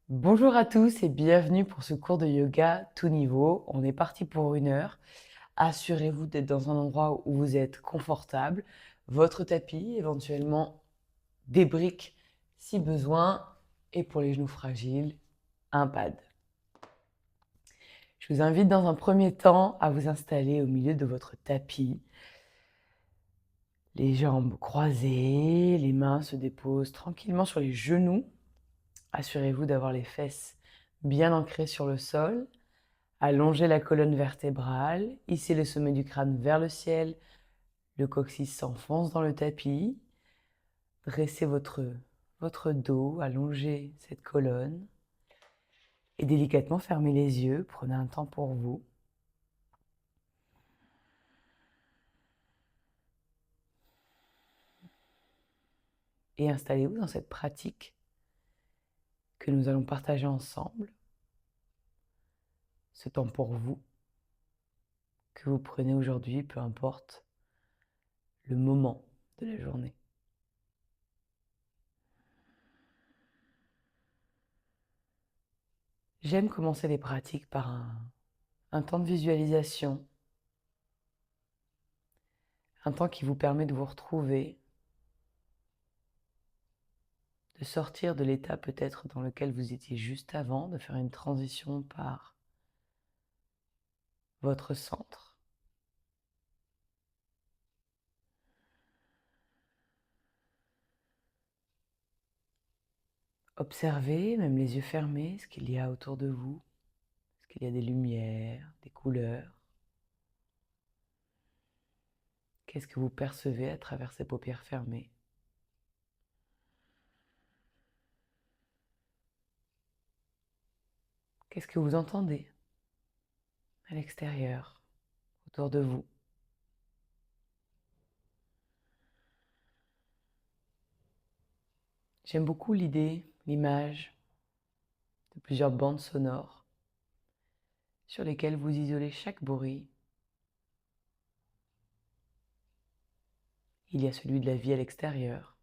Bonjour à tous et bienvenue pour ce cours de yoga tout niveau. On est parti pour 1 heure. Assurez-vous d'être dans un endroit où vous êtes confortable, votre tapis, éventuellement des briques si besoin, et pour les genoux fragiles, un pad. Je vous invite dans un premier temps à vous installer au milieu de votre tapis, les jambes croisées, les mains se déposent tranquillement sur les genoux. Assurez-vous d'avoir les fesses bien ancrées sur le sol. Allongez la colonne vertébrale, hissez le sommet du crâne vers le ciel, le coccyx s'enfonce dans le tapis. Dressez votre dos, allongez cette colonne et délicatement fermez les yeux, prenez un temps pour vous. Et installez-vous dans cette pratique que nous allons partager ensemble. Ce temps pour vous que vous prenez aujourd'hui, peu importe le moment de la journée. J'aime commencer les pratiques par un temps de visualisation, un temps qui vous permet de vous retrouver, de sortir de l'état peut-être dans lequel vous étiez juste avant, de faire une transition par votre centre. Observez, même les yeux fermés, ce qu'il y a autour de vous. Est-ce qu'il y a des lumières, des couleurs? Qu'est-ce que vous percevez à travers ces paupières fermées? Qu'est-ce que vous entendez à l'extérieur, autour de vous? J'aime beaucoup l'image de plusieurs bandes sonores sur lesquelles vous isolez chaque bruit. Il y a celui de la vie à l'extérieur.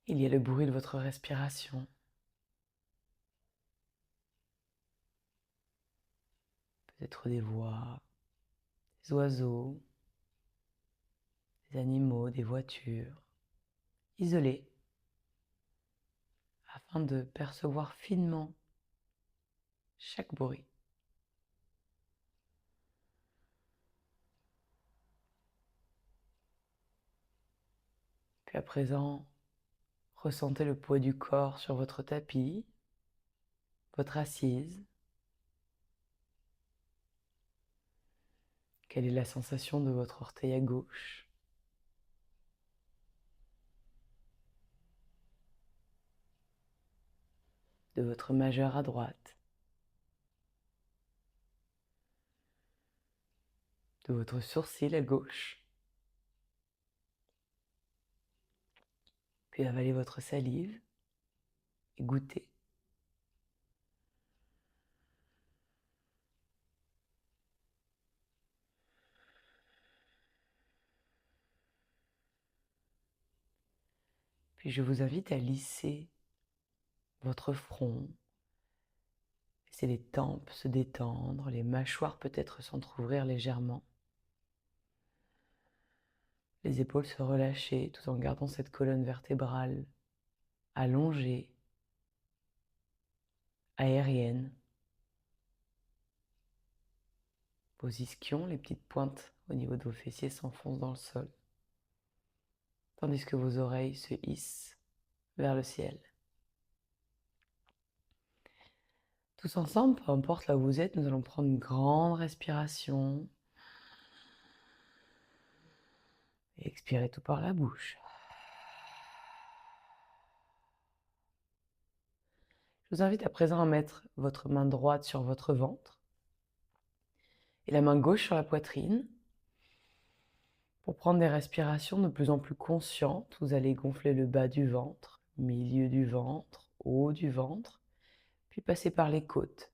Il y a le bruit de votre respiration. Peut-être des voix, des oiseaux, des animaux, des voitures, isolés, afin de percevoir finement chaque bruit. Puis à présent, ressentez le poids du corps sur votre tapis, votre assise. Quelle est la sensation de votre orteil à gauche? De votre majeur à droite? De votre sourcil à gauche? Puis avalez votre salive et goûtez. Puis je vous invite à lisser votre front. Laissez les tempes se détendre, les mâchoires peut-être s'entrouvrir légèrement. Les épaules se relâcher tout en gardant cette colonne vertébrale allongée, aérienne. Vos ischions, les petites pointes au niveau de vos fessiers s'enfoncent dans le sol, tandis que vos oreilles se hissent vers le ciel. Tous ensemble, peu importe là où vous êtes, nous allons prendre une grande respiration et expirer tout par la bouche. Je vous invite à présent à mettre votre main droite sur votre ventre et la main gauche sur la poitrine. Pour prendre des respirations de plus en plus conscientes, vous allez gonfler le bas du ventre, milieu du ventre, haut du ventre, puis passer par les côtes,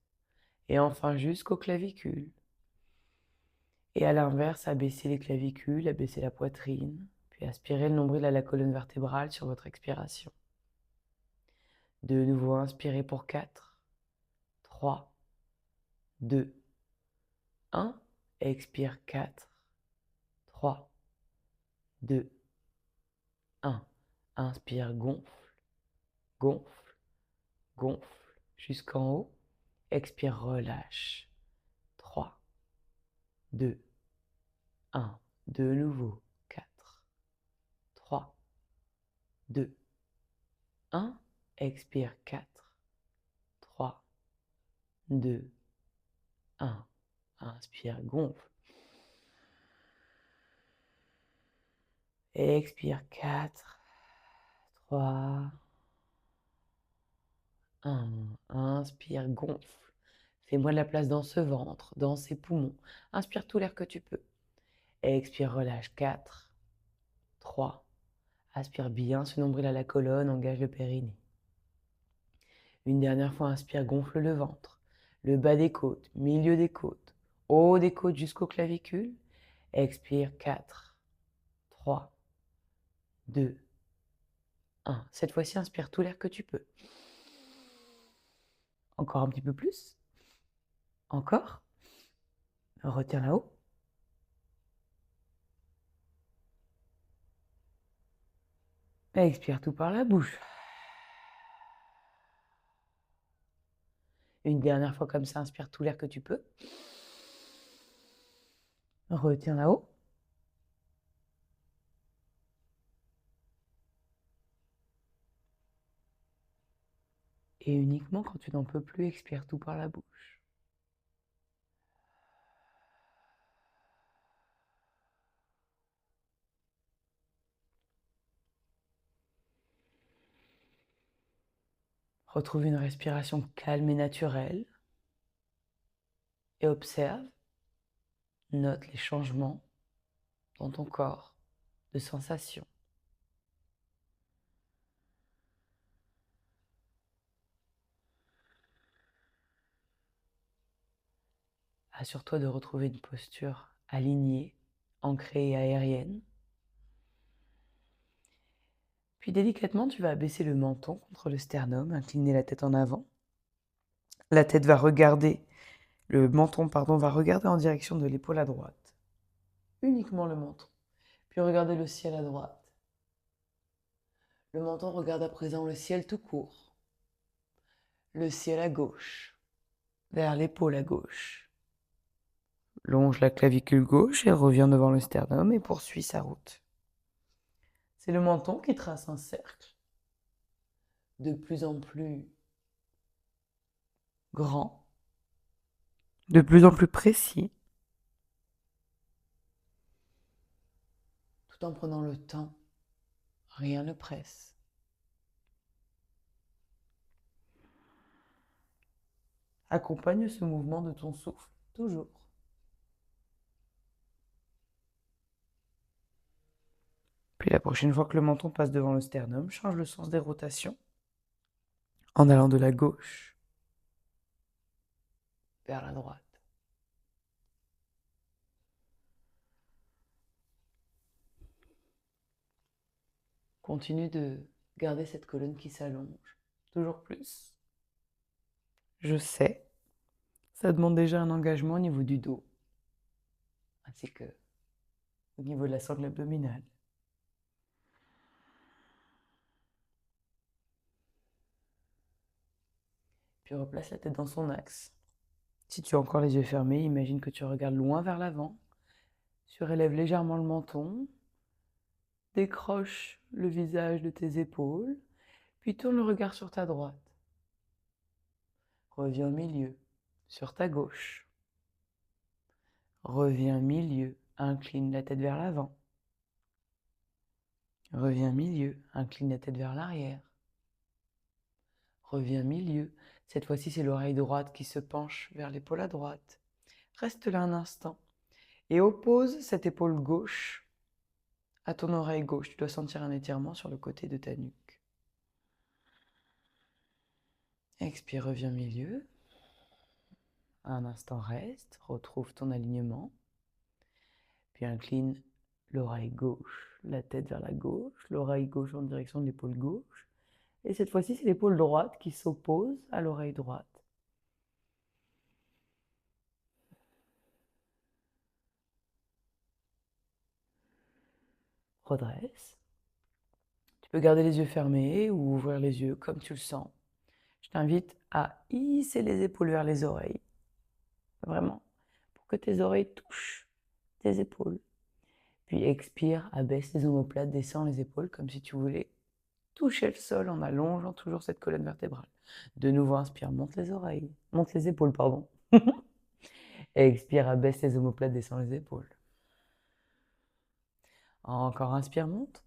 et enfin jusqu'aux clavicules. Et à l'inverse, abaisser les clavicules, abaisser la poitrine, puis aspirer le nombril à la colonne vertébrale sur votre expiration. De nouveau, inspirez pour 4, 3, 2, 1. Expire 4, 3, 2, 1. Inspire, gonfle, gonfle, gonfle jusqu'en haut. Expire, relâche. 3, 2, 1. De nouveau, 4, 3, 2, 1. Expire, 4, 3, 2, 1. Inspire, gonfle. Expire, 4, 3, 1. Inspire, gonfle. Fais-moi de la place dans ce ventre, dans ces poumons. Inspire tout l'air que tu peux. Expire, relâche. 4, 3. Aspire bien ce nombril à la colonne, engage le périnée. Une dernière fois, inspire, gonfle le ventre, le bas des côtes, milieu des côtes, haut des côtes jusqu'aux clavicules. Expire, 4, 3, 2, 1. Cette fois-ci, inspire tout l'air que tu peux. Encore un petit peu plus. Encore. Retiens là-haut. Expire tout par la bouche. Une dernière fois comme ça, inspire tout l'air que tu peux. Retiens là-haut. Et uniquement quand tu n'en peux plus, expire tout par la bouche. Retrouve une respiration calme et naturelle. Et observe, note les changements dans ton corps, de sensations. Assure-toi de retrouver une posture alignée, ancrée et aérienne. Puis délicatement, tu vas abaisser le menton contre le sternum, incliner la tête en avant. La tête va regarder, le menton, va regarder en direction de l'épaule à droite. Uniquement le menton. Puis regardez le ciel à droite. Le menton regarde à présent le ciel tout court. Le ciel à gauche, vers l'épaule à gauche. Longe la clavicule gauche et revient devant le sternum et poursuit sa route. C'est le menton qui trace un cercle de plus en plus grand, de plus en plus précis, tout en prenant le temps. Rien ne presse. Accompagne ce mouvement de ton souffle, toujours. Puis la prochaine fois que le menton passe devant le sternum, change le sens des rotations en allant de la gauche vers la droite. Continue de garder cette colonne qui s'allonge, toujours plus. Je sais, ça demande déjà un engagement au niveau du dos, ainsi que au niveau de la sangle abdominale. Puis replace la tête dans son axe. Si tu as encore les yeux fermés, imagine que tu regardes loin vers l'avant, surélève légèrement le menton, décroche le visage de tes épaules, puis tourne le regard sur ta droite. Reviens au milieu, sur ta gauche. Reviens milieu, incline la tête vers l'avant. Reviens milieu, incline la tête vers l'arrière. Reviens milieu, cette fois-ci c'est l'oreille droite qui se penche vers l'épaule à droite. Reste là un instant et oppose cette épaule gauche à ton oreille gauche. Tu dois sentir un étirement sur le côté de ta nuque. Expire, reviens milieu. Un instant reste, retrouve ton alignement. Puis incline l'oreille gauche, la tête vers la gauche, l'oreille gauche en direction de l'épaule gauche. Et cette fois-ci, c'est l'épaule droite qui s'oppose à l'oreille droite. Redresse. Tu peux garder les yeux fermés ou ouvrir les yeux comme tu le sens. Je t'invite à hisser les épaules vers les oreilles. Vraiment. Pour que tes oreilles touchent tes épaules. Puis expire, abaisse les omoplates, descends les épaules comme si tu voulais toucher le sol en allongeant toujours cette colonne vertébrale. De nouveau, inspire, monte les oreilles, monte les épaules, pardon. Et expire, abaisse les omoplates, descends les épaules. Encore inspire, monte.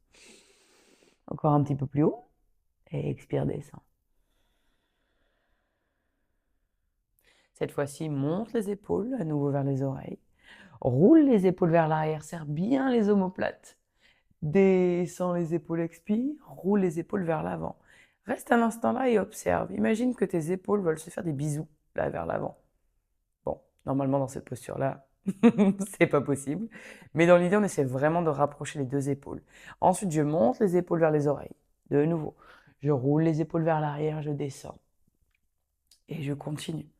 Encore un petit peu plus haut. Et expire, descends. Cette fois-ci, monte les épaules à nouveau vers les oreilles. Roule les épaules vers l'arrière, serre bien les omoplates. Descends les épaules, expire, roule les épaules vers l'avant. Reste un instant là et observe. Imagine que tes épaules veulent se faire des bisous, là, vers l'avant. Bon, normalement, dans cette posture-là, c'est pas possible. Mais dans l'idée, on essaie vraiment de rapprocher les deux épaules. Ensuite, je monte les épaules vers les oreilles. De nouveau, je roule les épaules vers l'arrière, je descends. Et je continue.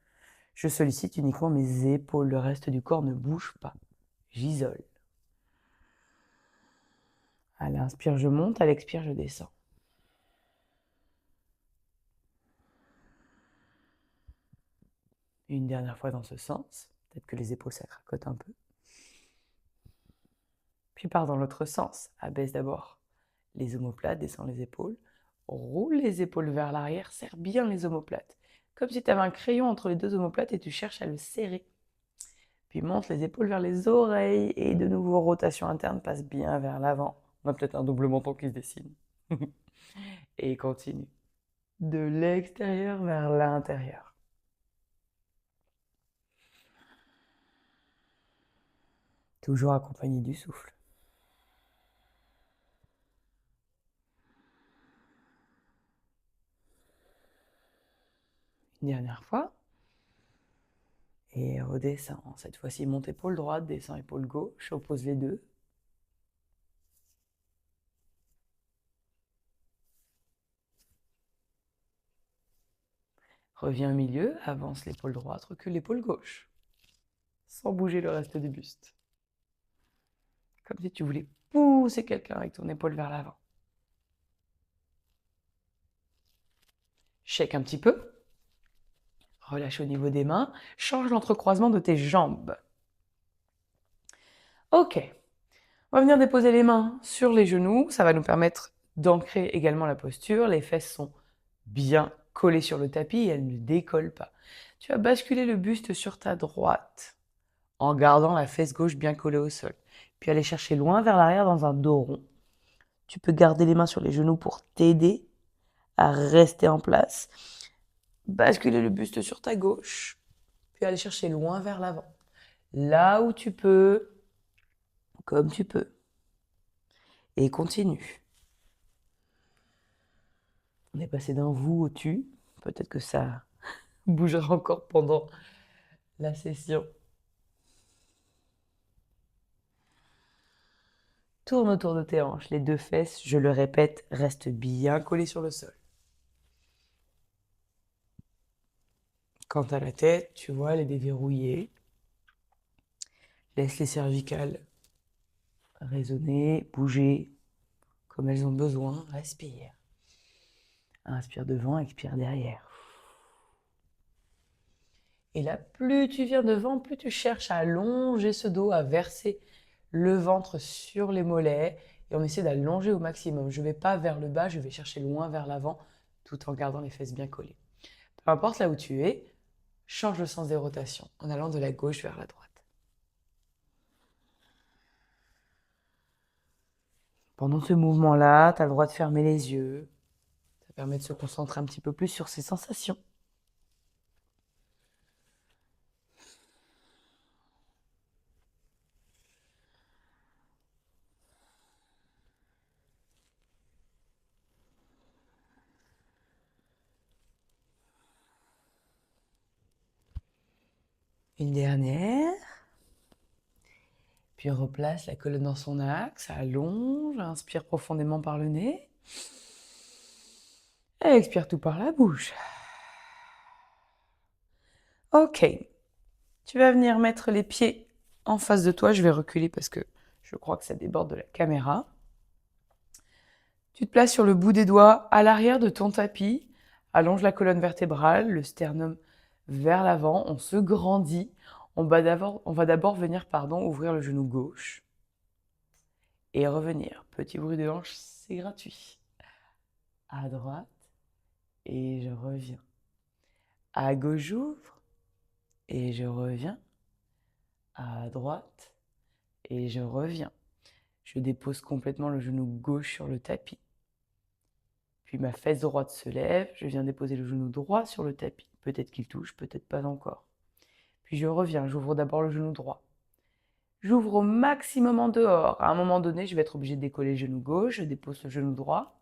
Je sollicite uniquement mes épaules. Le reste du corps ne bouge pas. J'isole. À l'inspire, je monte. À l'expire, je descends. Une dernière fois dans ce sens. Peut-être que les épaules, ça cracote un peu. Puis pars dans l'autre sens. Abaisse d'abord les omoplates, descends les épaules. Roule les épaules vers l'arrière, serre bien les omoplates. Comme si tu avais un crayon entre les deux omoplates et tu cherches à le serrer. Puis monte les épaules vers les oreilles et de nouveau rotation interne, passe bien vers l'avant. On a peut-être un double menton qui se dessine. Et continue. De l'extérieur vers l'intérieur. Toujours accompagné du souffle. Une dernière fois. Et redescends. Cette fois-ci, monte épaule droite, descends épaule gauche, oppose les deux. Reviens au milieu, avance l'épaule droite, recule l'épaule gauche. Sans bouger le reste du buste. Comme si tu voulais pousser quelqu'un avec ton épaule vers l'avant. Shake un petit peu. Relâche au niveau des mains. Change l'entrecroisement de tes jambes. Ok. On va venir déposer les mains sur les genoux. Ça va nous permettre d'ancrer également la posture. Les fesses sont bien collées sur le tapis et elles ne décollent pas. Tu vas basculer le buste sur ta droite en gardant la fesse gauche bien collée au sol. Puis aller chercher loin vers l'arrière dans un dos rond. Tu peux garder les mains sur les genoux pour t'aider à rester en place. Basculer le buste sur ta gauche, puis aller chercher loin vers l'avant. Là où tu peux, comme tu peux. Et continue. On est passé d'un vous au tu. Peut-être que ça bougera encore pendant la session. Tourne autour de tes hanches. Les deux fesses, je le répète, restent bien collées sur le sol. Quant à la tête, tu vois, elle est déverrouillée. Laisse les cervicales résonner, bouger comme elles ont besoin. Respire. Inspire devant, expire derrière. Et là, plus tu viens devant, plus tu cherches à allonger ce dos, à verser le ventre sur les mollets. Et on essaie d'allonger au maximum. Je ne vais pas vers le bas, je vais chercher loin vers l'avant, tout en gardant les fesses bien collées. Peu importe là où tu es, change le sens des rotations en allant de la gauche vers la droite. Pendant ce mouvement-là, tu as le droit de fermer les yeux. Ça permet de se concentrer un petit peu plus sur ses sensations. Une dernière. Puis replace la colonne dans son axe, allonge, inspire profondément par le nez. Et expire tout par la bouche. Ok. Tu vas venir mettre les pieds en face de toi. Je vais reculer parce que je crois que ça déborde de la caméra. Tu te places sur le bout des doigts à l'arrière de ton tapis. Allonge la colonne vertébrale, le sternum vers l'avant. On se grandit. On va d'abord venir ouvrir le genou gauche et revenir. Petit bruit de hanche, c'est gratuit. À droite et je reviens. À gauche, j'ouvre et je reviens. À droite et je reviens. Je dépose complètement le genou gauche sur le tapis. Puis ma fesse droite se lève, je viens déposer le genou droit sur le tapis. Peut-être qu'il touche, peut-être pas encore. Puis je reviens, j'ouvre d'abord le genou droit. J'ouvre au maximum en dehors. À un moment donné, je vais être obligée de décoller le genou gauche, je dépose le genou droit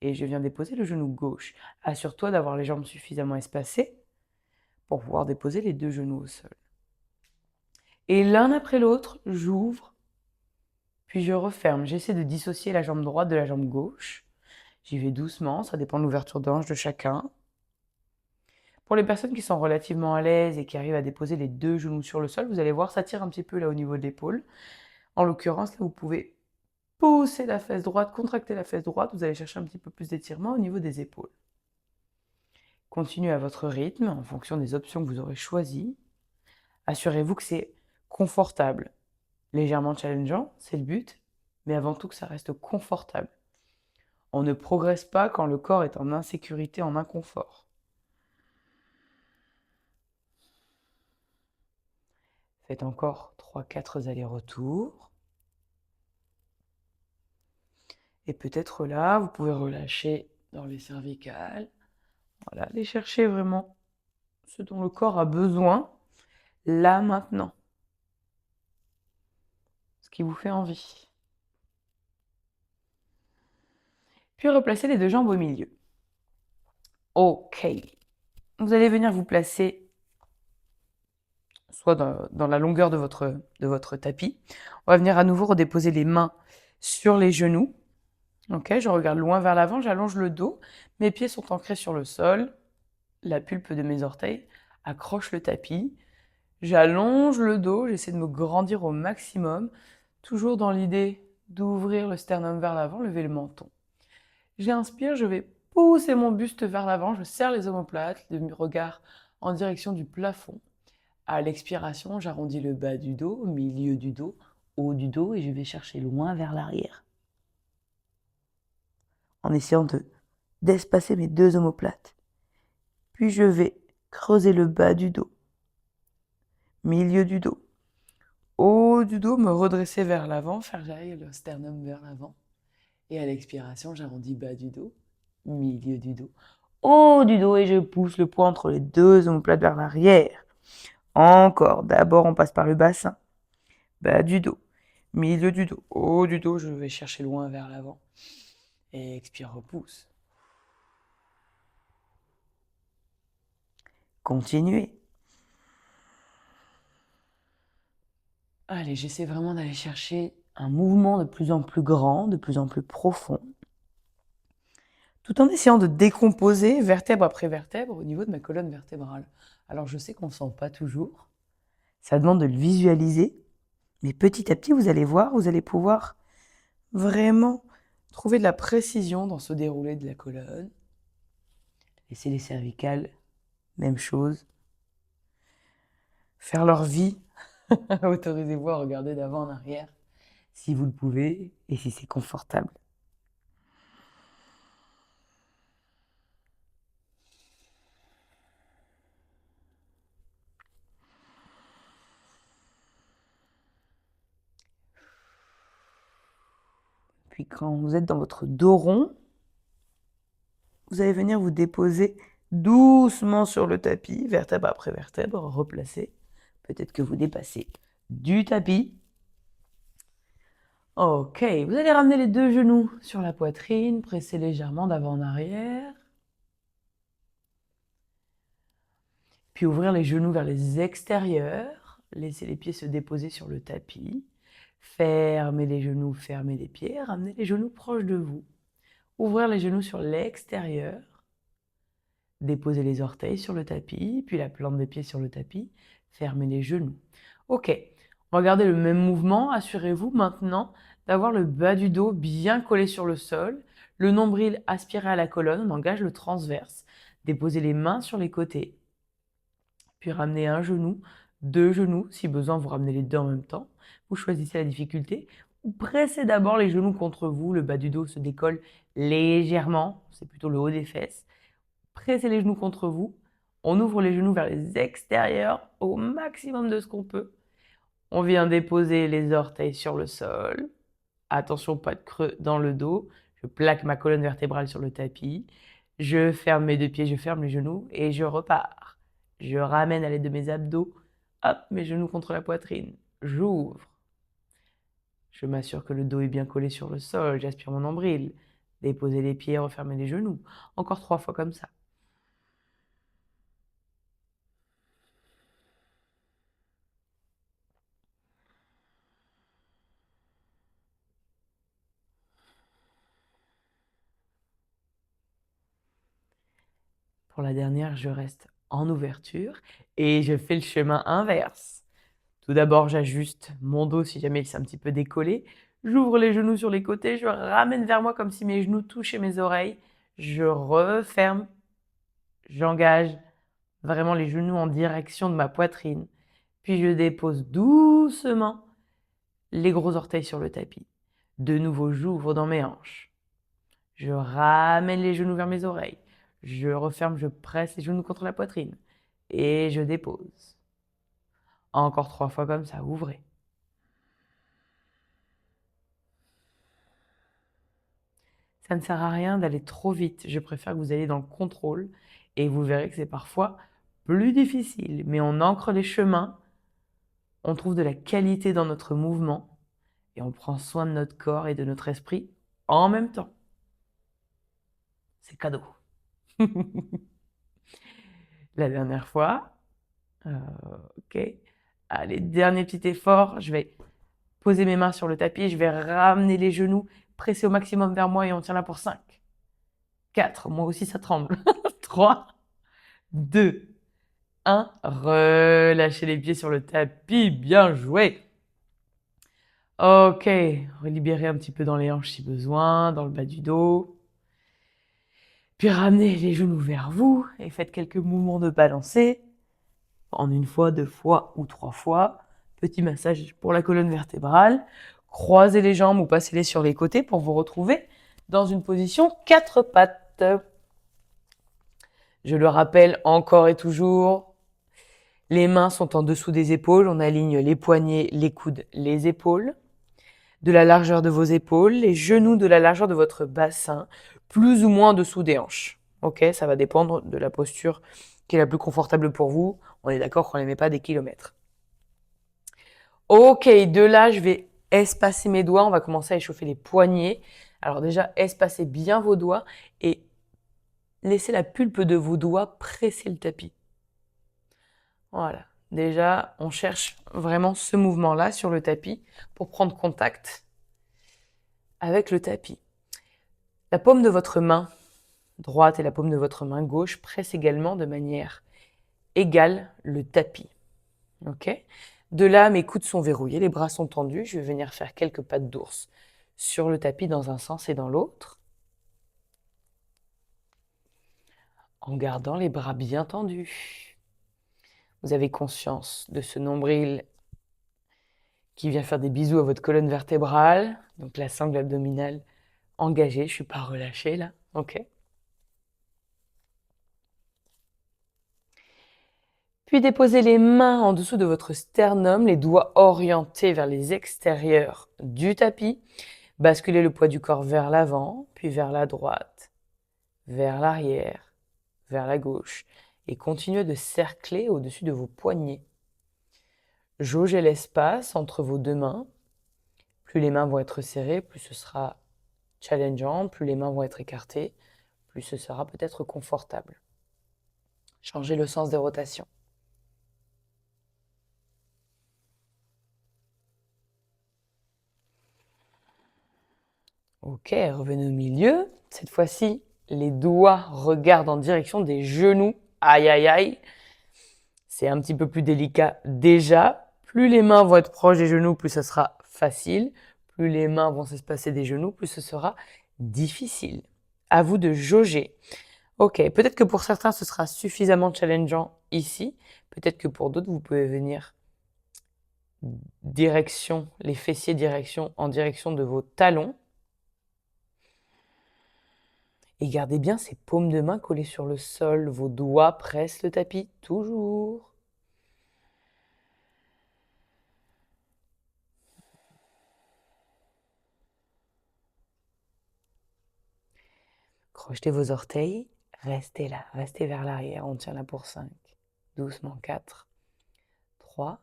et je viens déposer le genou gauche. Assure-toi d'avoir les jambes suffisamment espacées pour pouvoir déposer les deux genoux au sol. Et l'un après l'autre, j'ouvre, puis je referme. J'essaie de dissocier la jambe droite de la jambe gauche. J'y vais doucement, ça dépend de l'ouverture de hanche de chacun. Pour les personnes qui sont relativement à l'aise et qui arrivent à déposer les deux genoux sur le sol, vous allez voir, ça tire un petit peu là au niveau de l'épaule. En l'occurrence, là, vous pouvez pousser la fesse droite, contracter la fesse droite, vous allez chercher un petit peu plus d'étirement au niveau des épaules. Continuez à votre rythme en fonction des options que vous aurez choisies. Assurez-vous que c'est confortable, légèrement challengeant, c'est le but, mais avant tout que ça reste confortable. On ne progresse pas quand le corps est en insécurité, en inconfort. Faites encore 3-4 allers-retours. Et peut-être là, vous pouvez relâcher dans les cervicales. Voilà, aller chercher vraiment ce dont le corps a besoin, là, maintenant. Ce qui vous fait envie. Puis replacez les deux jambes au milieu. Ok. Vous allez venir vous placer soit dans la longueur de votre tapis. On va venir à nouveau redéposer les mains sur les genoux. Ok, je regarde loin vers l'avant, j'allonge le dos. Mes pieds sont ancrés sur le sol. La pulpe de mes orteils accroche le tapis. J'allonge le dos, j'essaie de me grandir au maximum, toujours dans l'idée d'ouvrir le sternum vers l'avant, lever le menton. J'inspire, je vais pousser mon buste vers l'avant, je serre les omoplates, le regard en direction du plafond. À l'expiration, j'arrondis le bas du dos, milieu du dos, haut du dos et je vais chercher loin vers l'arrière. En essayant d'espacer mes deux omoplates. Puis je vais creuser le bas du dos, milieu du dos, haut du dos, me redresser vers l'avant, faire jaillir le sternum vers l'avant. Et à l'expiration, j'arrondis bas du dos, milieu du dos, haut du dos et je pousse le poids entre les deux omoplates vers l'arrière. Encore, d'abord on passe par le bassin, bas du dos, milieu du dos, haut du dos, je vais chercher loin vers l'avant. Et expire, repousse. Continuez. Allez, j'essaie vraiment d'aller chercher un mouvement de plus en plus grand, de plus en plus profond, tout en essayant de décomposer vertèbre après vertèbre au niveau de ma colonne vertébrale. Alors je sais qu'on ne sent pas toujours, ça demande de le visualiser, mais petit à petit, vous allez voir, vous allez pouvoir vraiment trouver de la précision dans ce déroulé de la colonne. Laissez les cervicales, même chose. Faire leur vie. Autorisez-vous à regarder d'avant en arrière, si vous le pouvez et si c'est confortable. Puis quand vous êtes dans votre dos rond, vous allez venir vous déposer doucement sur le tapis, vertèbre après vertèbre, replacer. Peut-être que vous dépassez du tapis. Ok, vous allez ramener les deux genoux sur la poitrine, presser légèrement d'avant en arrière. Puis ouvrir les genoux vers les extérieurs. Laissez les pieds se déposer sur le tapis. Fermez les genoux, fermez les pieds. Ramenez les genoux proches de vous. Ouvrir les genoux sur l'extérieur. Déposer les orteils sur le tapis, puis la plante des pieds sur le tapis. Fermez les genoux. Ok, regardez le même mouvement. Assurez-vous maintenant d'avoir le bas du dos bien collé sur le sol, le nombril aspiré à la colonne, on engage le transverse. Déposez les mains sur les côtés, puis ramenez un genou, deux genoux, si besoin vous ramenez les deux en même temps. Vous choisissez la difficulté. Vous pressez d'abord les genoux contre vous, le bas du dos se décolle légèrement, c'est plutôt le haut des fesses. Pressez les genoux contre vous. On ouvre les genoux vers les extérieurs au maximum de ce qu'on peut. On vient déposer les orteils sur le sol. Attention, pas de creux dans le dos. Je plaque ma colonne vertébrale sur le tapis. Je ferme mes deux pieds, je ferme les genoux et je repars. Je ramène à l'aide de mes abdos, hop, mes genoux contre la poitrine. J'ouvre. Je m'assure que le dos est bien collé sur le sol. J'aspire mon nombril. Déposer les pieds, refermer les genoux. Encore 3 fois comme ça. Pour la dernière, je reste en ouverture et je fais le chemin inverse. Tout d'abord, j'ajuste mon dos si jamais il s'est un petit peu décollé. J'ouvre les genoux sur les côtés, je ramène vers moi comme si mes genoux touchaient mes oreilles. Je referme, j'engage vraiment les genoux en direction de ma poitrine. Puis je dépose doucement les gros orteils sur le tapis. De nouveau, j'ouvre dans mes hanches. Je ramène les genoux vers mes oreilles. Je referme, je presse les genoux contre la poitrine. Et je dépose. Encore 3 fois comme ça, ouvrez. Ça ne sert à rien d'aller trop vite. Je préfère que vous alliez dans le contrôle. Et vous verrez que c'est parfois plus difficile. Mais on ancre les chemins. On trouve de la qualité dans notre mouvement. Et on prend soin de notre corps et de notre esprit en même temps. C'est cadeau. La dernière fois. Ok. Allez, dernier petit effort. Je vais poser mes mains sur le tapis. Je vais ramener les genoux, presser au maximum vers moi et on tient là pour 5, 4. Moi aussi, ça tremble. 3, 2, 1. Relâchez les pieds sur le tapis. Bien joué. Ok. Relibérez un petit peu dans les hanches si besoin, dans le bas du dos. Puis ramenez les genoux vers vous et faites quelques mouvements de balancé. En 1 fois, 2 fois ou 3 fois. Petit massage pour la colonne vertébrale. Croisez les jambes ou passez-les sur les côtés pour vous retrouver dans une position 4 pattes. Je le rappelle encore et toujours, les mains sont en dessous des épaules. On aligne les poignets, les coudes, les épaules. De la largeur de vos épaules, les genoux de la largeur de votre bassin, plus ou moins en dessous des hanches. Ok, ça va dépendre de la posture qui est la plus confortable pour vous. On est d'accord qu'on ne les met pas des kilomètres. Ok, de là, je vais espacer mes doigts. On va commencer à échauffer les poignets. Alors déjà, espacez bien vos doigts et laissez la pulpe de vos doigts presser le tapis. Voilà. Déjà, on cherche vraiment ce mouvement-là sur le tapis pour prendre contact avec le tapis. La paume de votre main droite et la paume de votre main gauche pressent également de manière égale le tapis. Ok ? De là, mes coudes sont verrouillés, les bras sont tendus. Je vais venir faire quelques pattes d'ours sur le tapis dans un sens et dans l'autre, en gardant les bras bien tendus. Vous avez conscience de ce nombril qui vient faire des bisous à votre colonne vertébrale, donc la sangle abdominale engagée. Je ne suis pas relâchée là, ok ? Puis déposez les mains en dessous de votre sternum, les doigts orientés vers les extérieurs du tapis. Basculez le poids du corps vers l'avant, puis vers la droite, vers l'arrière, vers la gauche. Et continuez de cercler au-dessus de vos poignets. Jaugez l'espace entre vos deux mains. Plus les mains vont être serrées, plus ce sera challengeant. Plus les mains vont être écartées, plus ce sera peut-être confortable. Changez le sens des rotations. Ok, revenez au milieu. Cette fois-ci, les doigts regardent en direction des genoux. Aïe, aïe, aïe. C'est un petit peu plus délicat déjà. Plus les mains vont être proches des genoux, plus ça sera facile. Plus les mains vont s'espacer des genoux, plus ce sera difficile. À vous de jauger. Ok, peut-être que pour certains, ce sera suffisamment challengeant ici. Peut-être que pour d'autres, vous pouvez venir direction, les fessiers en direction de vos talons. Et gardez bien ces paumes de main collées sur le sol. Vos doigts pressent le tapis, toujours. Crochetez vos orteils. Restez là, restez vers l'arrière. On tient là pour 5. Doucement, 4, 3,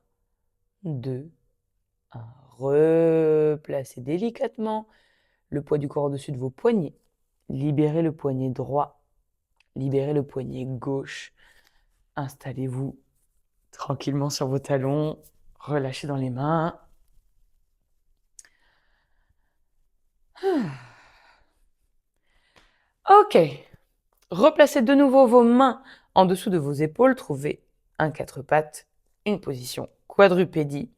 2, 1. Replacez délicatement le poids du corps au-dessus de vos poignets. Libérez le poignet droit. Libérez le poignet gauche. Installez-vous tranquillement sur vos talons. Relâchez dans les mains. Ok. Replacez de nouveau vos mains en dessous de vos épaules. Trouvez un quatre pattes, une position quadrupédie.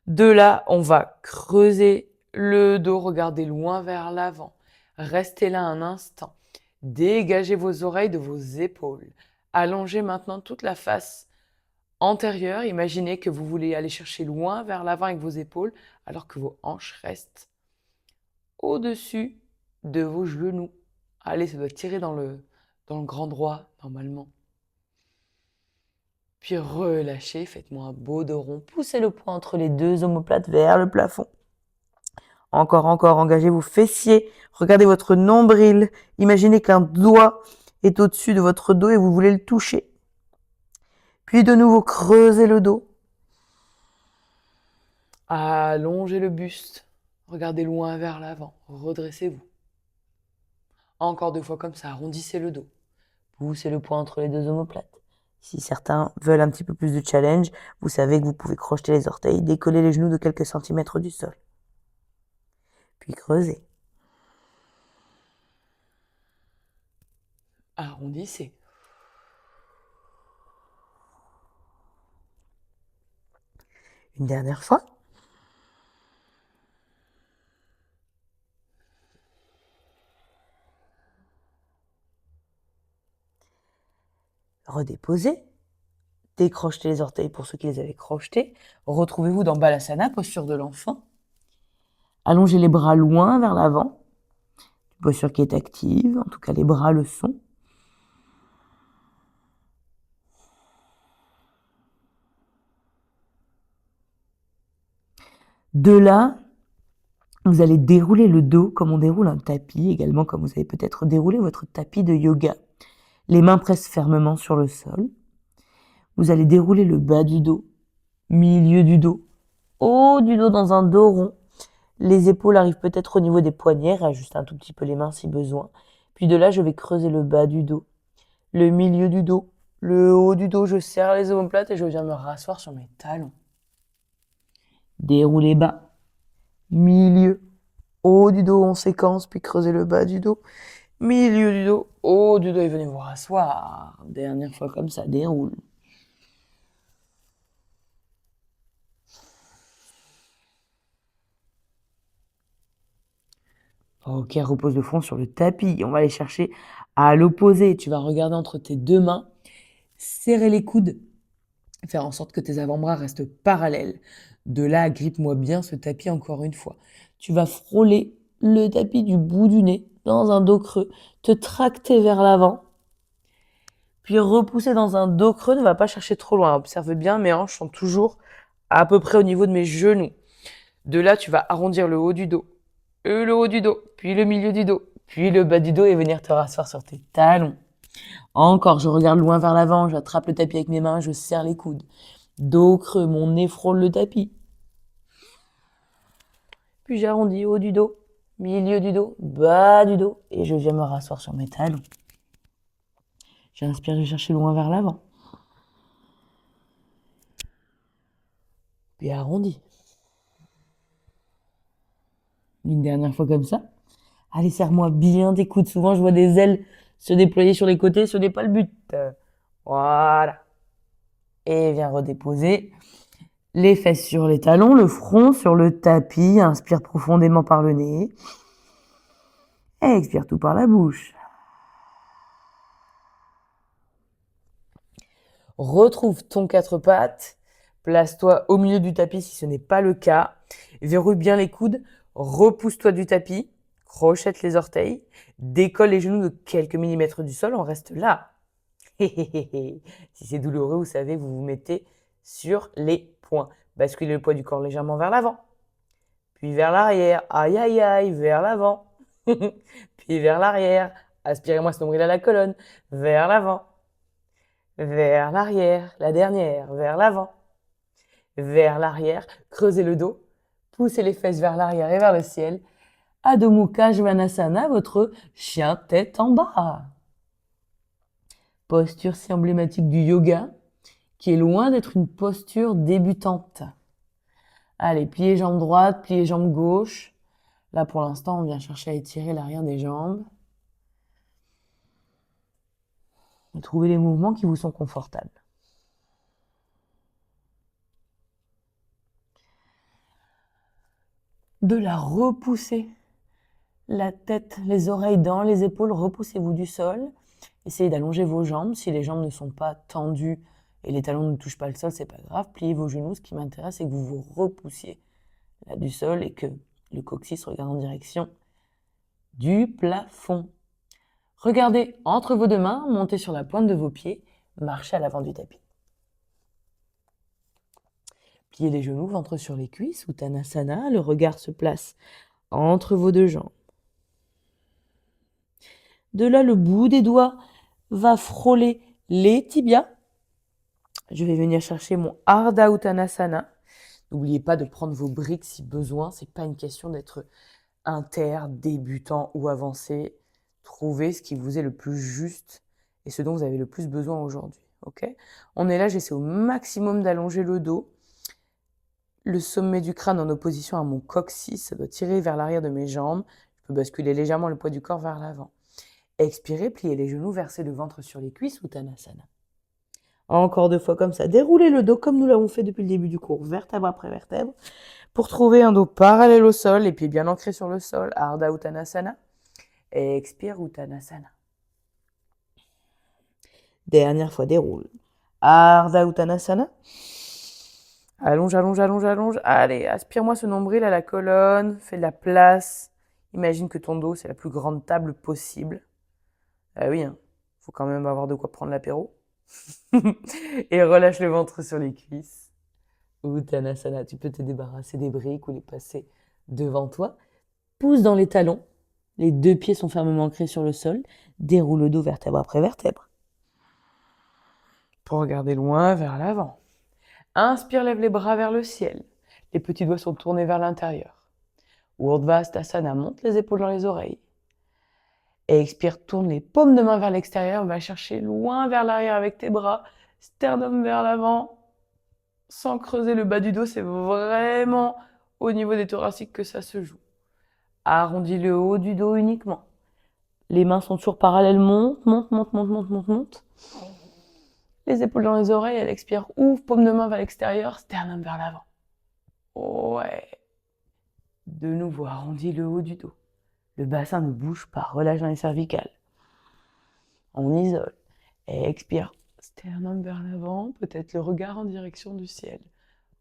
De là, on va creuser le dos, regardez loin vers l'avant. Restez là un instant. Dégagez vos oreilles de vos épaules. Allongez maintenant toute la face antérieure. Imaginez que vous voulez aller chercher loin vers l'avant avec vos épaules, alors que vos hanches restent au-dessus de vos genoux. Allez, ça doit tirer dans le grand droit, normalement. Puis relâchez, faites-moi un beau dos rond. Poussez le poing entre les deux omoplates vers le plafond. Encore, engagez vos fessiers. Regardez votre nombril. Imaginez qu'un doigt est au-dessus de votre dos et vous voulez le toucher. Puis de nouveau, creusez le dos. Allongez le buste. Regardez loin vers l'avant. Redressez-vous. Encore 2 fois comme ça, arrondissez le dos. Poussez le poing entre les deux omoplates. Si certains veulent un petit peu plus de challenge, vous savez que vous pouvez crocheter les orteils, décoller les genoux de quelques centimètres du sol. Puis creusez. Arrondissez. Une dernière fois. Redéposez. Décrochetez les orteils pour ceux qui les avaient crochetés. Retrouvez-vous dans Balasana, posture de l'enfant. Allongez les bras loin vers l'avant. Une posture qui est active, en tout cas les bras le sont. De là, vous allez dérouler le dos comme on déroule un tapis, également comme vous avez peut-être déroulé votre tapis de yoga. Les mains pressent fermement sur le sol. Vous allez dérouler le bas du dos, milieu du dos, haut du dos dans un dos rond. Les épaules arrivent peut-être au niveau des poignets, réajustez un tout petit peu les mains si besoin. Puis de là, je vais creuser le bas du dos, le milieu du dos, le haut du dos. Je serre les omoplates et je viens me rasseoir sur mes talons. Déroulez bas, milieu, haut du dos en séquence, puis creusez le bas du dos, milieu du dos, haut du dos et venez vous rasseoir. Dernière fois comme ça, déroule. Ok, repose le front sur le tapis. On va aller chercher à l'opposé. Tu vas regarder entre tes deux mains, serrer les coudes, faire en sorte que tes avant-bras restent parallèles. De là, agrippe-moi bien ce tapis encore une fois. Tu vas frôler le tapis du bout du nez dans un dos creux, te tracter vers l'avant, puis repousser dans un dos creux. Ne va pas chercher trop loin. Observe bien, mes hanches sont toujours à peu près au niveau de mes genoux. De là, tu vas arrondir le haut du dos, le haut du dos, puis le milieu du dos, puis le bas du dos et venir te rasseoir sur tes talons. Encore, je regarde loin vers l'avant, j'attrape le tapis avec mes mains, je serre les coudes. Dos creux, mon nez frôle le tapis. Puis j'arrondis haut du dos, milieu du dos, bas du dos et je viens me rasseoir sur mes talons. J'inspire, je cherche loin vers l'avant. Puis arrondi. Une dernière fois comme ça. Allez, serre-moi bien tes coudes. Souvent, je vois des ailes se déployer sur les côtés. Ce n'est pas le but. Voilà. Et viens redéposer les fesses sur les talons, le front sur le tapis. Inspire profondément par le nez. Et expire tout par la bouche. Retrouve ton quatre pattes. Place-toi au milieu du tapis si ce n'est pas le cas. Verrouille bien les coudes. Repousse-toi du tapis. Crochette les orteils. Décolle les genoux de quelques millimètres du sol. On reste là. Si c'est douloureux, vous savez, vous vous mettez sur les poings. Basculez le poids du corps légèrement vers l'avant. Puis vers l'arrière. Aïe, aïe, aïe, vers l'avant. Puis vers l'arrière. Aspirez-moi ce nombril à la colonne. Vers l'avant. Vers l'arrière. La dernière. Vers l'avant. Vers l'arrière. Creusez le dos. Poussez les fesses vers l'arrière et vers le ciel. Adho Mukha Svanasana, votre chien tête en bas. Posture si emblématique du yoga, qui est loin d'être une posture débutante. Allez, pliez jambes droites, pliez jambes gauche. Là, pour l'instant, on vient chercher à étirer l'arrière des jambes. Et trouvez les mouvements qui vous sont confortables. De la repousser. La tête, les oreilles dans les épaules, repoussez-vous du sol. Essayez d'allonger vos jambes. Si les jambes ne sont pas tendues et les talons ne touchent pas le sol, c'est pas grave. Pliez vos genoux. Ce qui m'intéresse, c'est que vous vous repoussiez là du sol et que le coccyx regarde en direction du plafond. Regardez entre vos deux mains, montez sur la pointe de vos pieds, marchez à l'avant du tapis. Pliez les genoux, ventre sur les cuisses, Uttanasana, le regard se place entre vos deux jambes. De là, le bout des doigts va frôler les tibias. Je vais venir chercher mon Ardha Uttanasana. N'oubliez pas de prendre vos briques si besoin. C'est pas une question d'être inter, débutant ou avancé. Trouvez ce qui vous est le plus juste et ce dont vous avez le plus besoin aujourd'hui. Ok ? On est là, j'essaie au maximum d'allonger le dos. Le sommet du crâne en opposition à mon coccyx, ça doit tirer vers l'arrière de mes jambes. Je peux basculer légèrement le poids du corps vers l'avant. Expirez, pliez les genoux, versez le ventre sur les cuisses, Uttanasana. Encore 2 fois comme ça. Déroulez le dos comme nous l'avons fait depuis le début du cours, vertèbre après vertèbre, pour trouver un dos parallèle au sol, les pieds bien ancrés sur le sol, Ardha Uttanasana. Et expire, Uttanasana. Dernière fois, déroule. Ardha Uttanasana. Allonge, allonge, allonge, allonge. Allez, aspire-moi ce nombril à la colonne. Fais de la place. Imagine que ton dos, c'est la plus grande table possible. Ah oui, hein. Faut quand même avoir de quoi prendre l'apéro. Et relâche le ventre sur les cuisses. Uttanasana, tu peux te débarrasser des briques ou les passer devant toi. Pousse dans les talons. Les 2 pieds sont fermement ancrés sur le sol. Déroule le dos vertèbre après vertèbre. Pour regarder loin vers l'avant. Inspire, lève les bras vers le ciel. Les petits doigts sont tournés vers l'intérieur. Urdhva-sthasana, monte les épaules dans les oreilles. Et expire, tourne les paumes de main vers l'extérieur. Va chercher loin vers l'arrière avec tes bras. Sternum vers l'avant. Sans creuser le bas du dos, c'est vraiment au niveau des thoraciques que ça se joue. Arrondis le haut du dos uniquement. Les mains sont toujours parallèles, monte, monte, monte, monte, monte, monte, monte. Les épaules dans les oreilles, elle expire, ouvre, paume de main vers l'extérieur, sternum vers l'avant. Ouais. De nouveau, arrondis le haut du dos. Le bassin ne bouge pas, relâche dans les cervicales. On isole. Et expire, sternum vers l'avant, peut-être le regard en direction du ciel.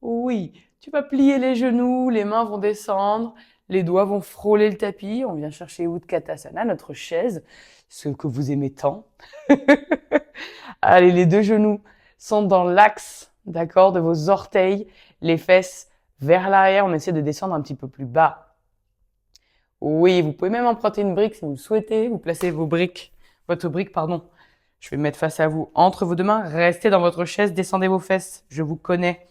Oui, tu vas plier les genoux, les mains vont descendre, les doigts vont frôler le tapis. On vient chercher Utkatasana, notre chaise, ce que vous aimez tant. Allez, les 2 genoux sont dans l'axe, d'accord, de vos orteils, les fesses vers l'arrière. On essaie de descendre un petit peu plus bas. Oui, vous pouvez même emprunter une brique si vous le souhaitez. Vous placez votre brique, pardon. Je vais mettre face à vous entre vos 2 mains. Restez dans votre chaise, descendez vos fesses. Je vous connais.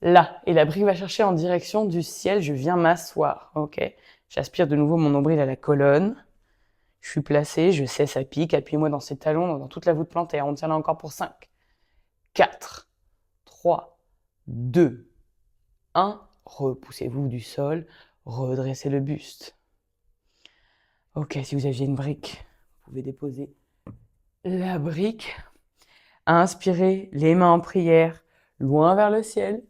Là, et la brique va chercher en direction du ciel, je viens m'asseoir, ok? J'aspire de nouveau mon nombril à la colonne, je suis placé, je sais ça pique, appuyez-moi dans ces talons, dans toute la voûte plantaire, on tient là encore pour 5, 4, 3, 2, 1, repoussez-vous du sol, redressez le buste. Ok, si vous aviez une brique, vous pouvez déposer la brique. Inspirez, les mains en prière, loin vers le ciel.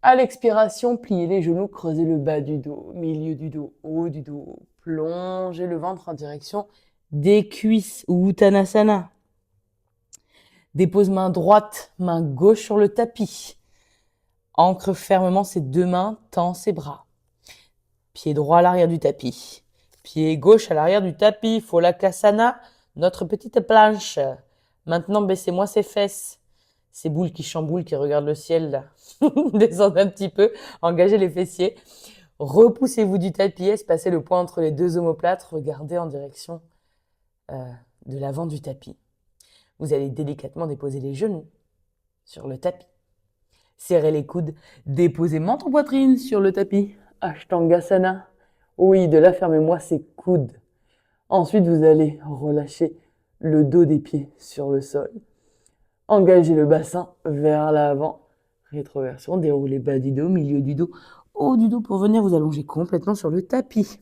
À l'expiration, pliez les genoux, creusez le bas du dos, milieu du dos, haut du dos. Plongez le ventre en direction des cuisses, Uttanasana. Dépose main droite, main gauche sur le tapis. Ancre fermement ses deux mains, tend ses bras. Pied droit à l'arrière du tapis. Pied gauche à l'arrière du tapis. Pholakasana, notre petite planche. Maintenant, baissez-moi ses fesses. Ces boules qui chamboulent, qui regardent le ciel, là. Descendez un petit peu, engagez les fessiers. Repoussez-vous du tapis, espacez le poing entre les deux omoplates, regardez en direction de l'avant du tapis. Vous allez délicatement déposer les genoux sur le tapis. Serrez les coudes, déposez menton poitrine sur le tapis. Ashtangasana. Oui, de là, fermez-moi ces coudes. Ensuite, vous allez relâcher le dos des pieds sur le sol. Engagez le bassin vers l'avant. Rétroversion, déroulez bas du dos, milieu du dos, haut du dos pour venir vous allonger complètement sur le tapis.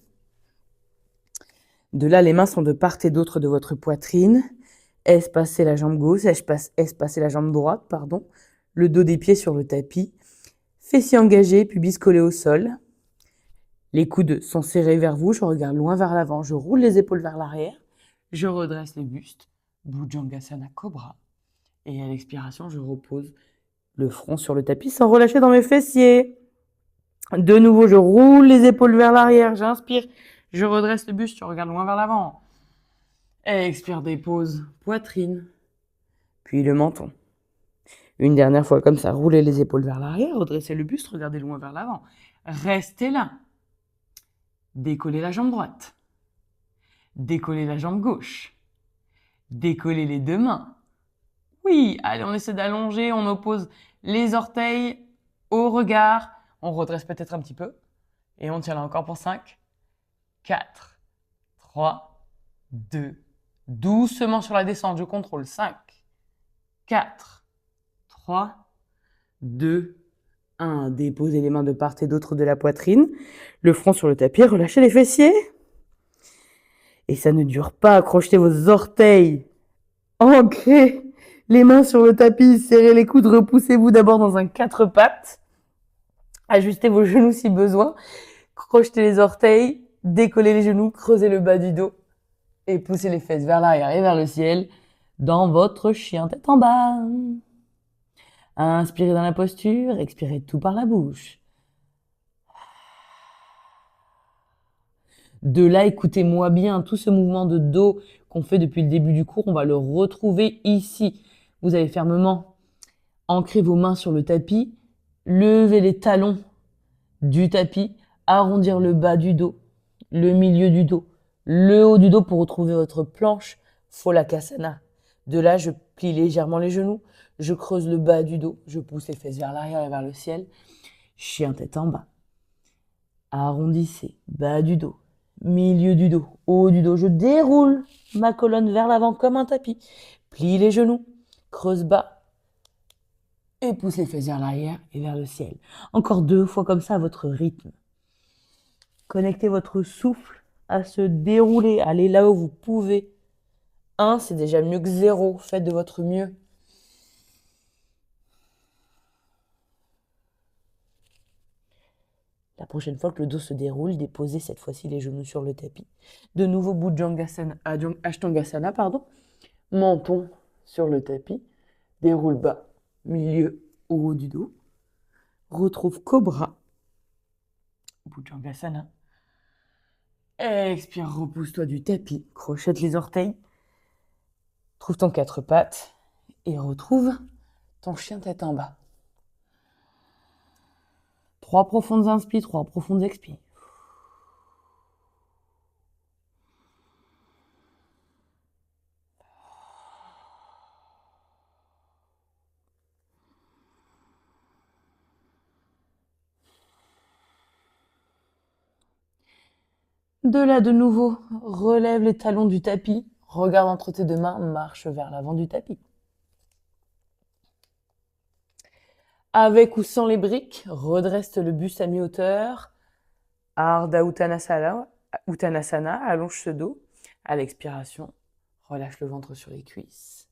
De là, les mains sont de part et d'autre de votre poitrine. Espacez la jambe gauche, espacez la jambe droite, pardon. Le dos des pieds sur le tapis. Fessiers engagés, pubis collé au sol. Les coudes sont serrés vers vous, je regarde loin vers l'avant, je roule les épaules vers l'arrière, je redresse le buste, Bhujangasana Cobra. Et à l'expiration, je repose le front sur le tapis sans relâcher dans mes fessiers. De nouveau, je roule les épaules vers l'arrière, j'inspire, je redresse le buste, je regarde loin vers l'avant. Expire, dépose, poitrine, puis le menton. Une dernière fois comme ça, roulez les épaules vers l'arrière, redressez le buste, regardez loin vers l'avant. Restez là. Décollez la jambe droite. Décollez la jambe gauche. Décollez les deux mains. Oui, allez, on essaie d'allonger, on oppose les orteils au regard. On redresse peut-être un petit peu. Et on tient là encore pour 5, 4, 3, 2. Doucement sur la descente, je contrôle. 5, 4, 3, 2, 1. Déposez les mains de part et d'autre de la poitrine. Le front sur le tapis, relâchez les fessiers. Et ça ne dure pas, accrochez vos orteils. Ancrez les mains sur le tapis, serrez les coudes, repoussez-vous d'abord dans un 4 pattes. Ajustez vos genoux si besoin. Crochetez les orteils, décollez les genoux, creusez le bas du dos et poussez les fesses vers l'arrière et vers le ciel dans votre chien tête en bas. Inspirez dans la posture, expirez tout par la bouche. De là, écoutez-moi bien, tout ce mouvement de dos qu'on fait depuis le début du cours, on va le retrouver ici. Vous allez fermement ancrer vos mains sur le tapis, lever les talons du tapis, arrondir le bas du dos, le milieu du dos, le haut du dos pour retrouver votre planche Pholakasana. De là, je plie légèrement les genoux, je creuse le bas du dos, je pousse les fesses vers l'arrière et vers le ciel. Chien tête en bas. Arrondissez, bas du dos, milieu du dos, haut du dos. Je déroule ma colonne vers l'avant comme un tapis. Plie les genoux, creuse bas et pousse les fesses vers l'arrière et vers le ciel. Encore 2 fois comme ça à votre rythme. Connectez votre souffle à se dérouler. Allez là où vous pouvez. 1, c'est déjà mieux que 0. Faites de votre mieux. La prochaine fois que le dos se déroule, déposez cette fois-ci les genoux sur le tapis. De nouveau, Ashtangasana, menton sur le tapis, déroule bas, milieu, haut du dos. Retrouve Cobra, Bhujangasana. Expire, repousse-toi du tapis, crochette les orteils. Trouve ton 4 pattes et retrouve ton chien tête en bas. 3 profondes inspires, 3 profondes expires. De là, de nouveau, relève les talons du tapis, regarde entre tes deux mains, marche vers l'avant du tapis. Avec ou sans les briques, redresse le buste à mi-hauteur. Ardha Uttanasana, Uttanasana, allonge ce dos. À l'expiration, relâche le ventre sur les cuisses.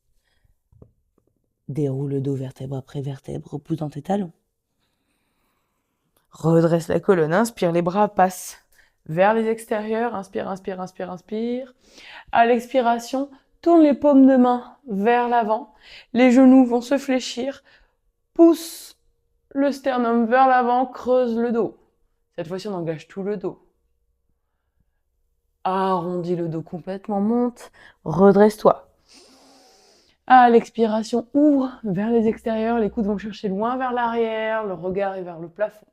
Déroule le dos vertèbre après vertèbre, repousse dans tes talons. Redresse la colonne, inspire, les bras passent vers les extérieurs. Inspire, inspire, inspire, inspire. À l'expiration, tourne les paumes de main vers l'avant. Les genoux vont se fléchir. Pousse le sternum vers l'avant, creuse le dos. Cette fois-ci, on engage tout le dos. Arrondis le dos complètement, monte, redresse-toi. À l'expiration, ouvre vers les extérieurs, les coudes vont chercher loin vers l'arrière, le regard est vers le plafond.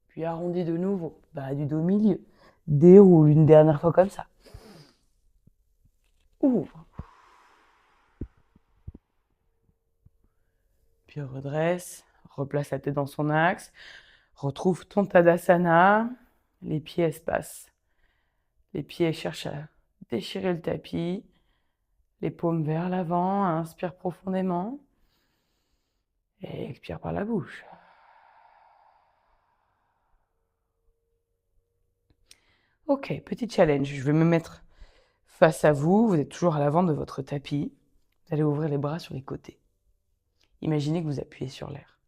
Puis arrondis de nouveau, bas du dos milieu. Déroule une dernière fois comme ça. Ouvre. Puis redresse, replace la tête dans son axe. Retrouve ton Tadasana. Les pieds espacent. Les pieds cherchent à déchirer le tapis. Les paumes vers l'avant. Inspire profondément. Et expire par la bouche. Ok, petit challenge. Je vais me mettre face à vous. Vous êtes toujours à l'avant de votre tapis. Vous allez ouvrir les bras sur les côtés. Imaginez que vous appuyez sur l'air.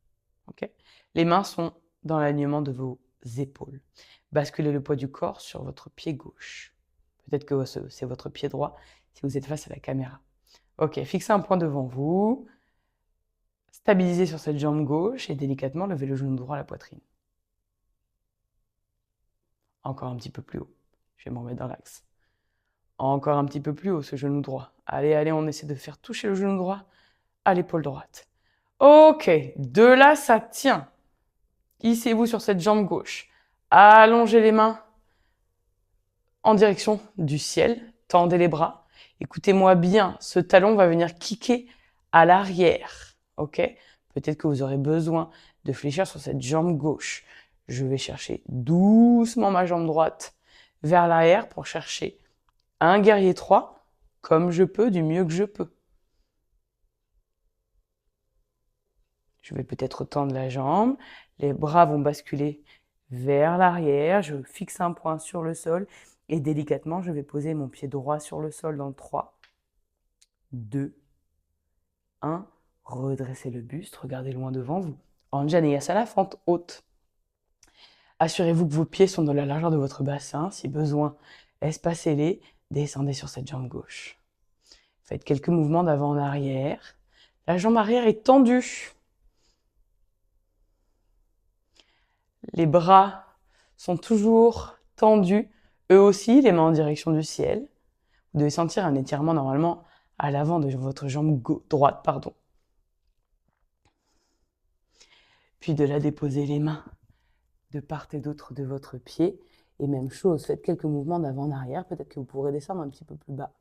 Okay. Les mains sont dans l'alignement de vos épaules. Basculez le poids du corps sur votre pied gauche. Peut-être que c'est votre pied droit si vous êtes face à la caméra. Ok, fixez un point devant vous. Stabilisez sur cette jambe gauche et délicatement levez le genou droit à la poitrine. Encore un petit peu plus haut. Je vais me remettre dans l'axe. Encore un petit peu plus haut, ce genou droit. Allez, allez, on essaie de faire toucher le genou droit à l'épaule droite. Ok, de là, ça tient. Hissez-vous sur cette jambe gauche. Allongez les mains en direction du ciel. Tendez les bras. Écoutez-moi bien, ce talon va venir kicker à l'arrière. Ok? Peut-être que vous aurez besoin de fléchir sur cette jambe gauche. Je vais chercher doucement ma jambe droite vers l'arrière pour chercher un guerrier 3, comme je peux, du mieux que je peux. Je vais peut-être tendre la jambe. Les bras vont basculer vers l'arrière. Je fixe un point sur le sol. Et délicatement, je vais poser mon pied droit sur le sol dans 3, 2, 1. Redressez le buste. Regardez loin devant vous. Anjaneyasana, fente haute. Assurez-vous que vos pieds sont dans la largeur de votre bassin. Si besoin, espacez-les. Descendez sur cette jambe gauche. Faites quelques mouvements d'avant en arrière. La jambe arrière est tendue. Les bras sont toujours tendus, eux aussi, les mains en direction du ciel. Vous devez sentir un étirement normalement à l'avant de votre jambe droite. Puis de là, déposez les mains de part et d'autre de votre pied. Et même chose, faites quelques mouvements d'avant en arrière. Peut-être que vous pourrez descendre un petit peu plus bas.